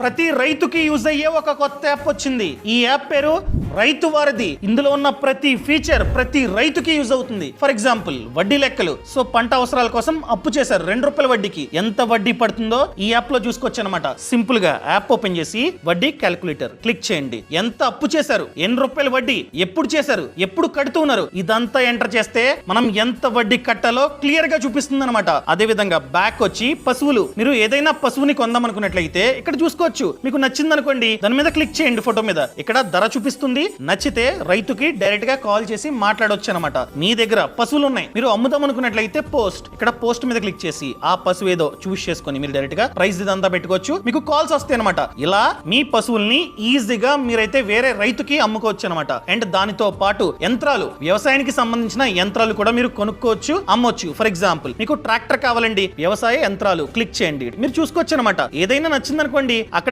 ప్రతి రైతుకి యూజ్ అయ్యే ఒక కొత్త యాప్ వచ్చింది. ఈ యాప్ పేరు రైతు వారధి. ఇందులో ఉన్న ప్రతి ఫీచర్ ప్రతి రైతుకి యూజ్ అవుతుంది. ఫర్ ఎగ్జాంపుల్ వడ్డీ లెక్కలు. సో పంట అవసరాల కోసం అప్పు చేశారు ₹2 వడ్డీకి. ఎంత వడ్డీ పడుతుందో ఈ యాప్ లో చూసుకోవచ్చు అనమాట. సింపుల్ గా యాప్ ఓపెన్ చేసి వడ్డీ క్యాలిక్యులేటర్ క్లిక్ చేయండి. ఎంత అప్పు చేశారు, ఎన్ని రూపాయల వడ్డీ, ఎప్పుడు చేశారు, ఎప్పుడు కడుతున్నారు, ఇదంతా ఎంటర్ చేస్తే మనం ఎంత వడ్డీ కట్టాలో క్లియర్ గా చూపిస్తుంది అనమాట. అదే విధంగా బ్యాక్ వచ్చి పశువులు. మీరు ఏదైనా పశువుని కొందాం అనుకున్నట్లయితే ఇక్కడ చూసుకోవచ్చు. మీకు నచ్చింది అనుకోండి, దాని మీద క్లిక్ చేయండి. ఫోటో మీద ఇక్కడ ధర చూపిస్తుంది. నచ్చితే రైతుకి డైరెక్ట్ గా కాల్ చేసి మాట్లాడొచ్చు అనమాట. మీ దగ్గర పశువులు ఉన్నాయి, మీరు అమ్ముదాం అనుకున్నట్లయితే పోస్ట్, ఇక్కడ పోస్ట్ మీద క్లిక్ చేసి ఆ పశువు ఏదో చూస్ చేసుకొని మీరు డైరెక్ట్ గా ప్రైస్ ఇదంతా పెట్టుకోవచ్చు. మీకు కాల్స్ వస్తాయి అనమాట. ఇలా మీ పశువుల్ని ఈజీగా మీరైతే వేరే రైతుకి అమ్ముకోవచ్చు అనమాట. అండ్ దానితో పాటు యంత్రాలు, వ్యవసాయానికి సంబంధించిన యంత్రాలు కూడా మీరు కొనుక్కోవచ్చు, అమ్మొచ్చు. ఫర్ ఎగ్జాంపుల్ మీకు ట్రాక్టర్ కావాలండి, వ్యవసాయ యంత్రాలు క్లిక్ చేయండి, మీరు చూసుకోవచ్చు అనమాట. ఏదైనా నచ్చింది అనుకోండి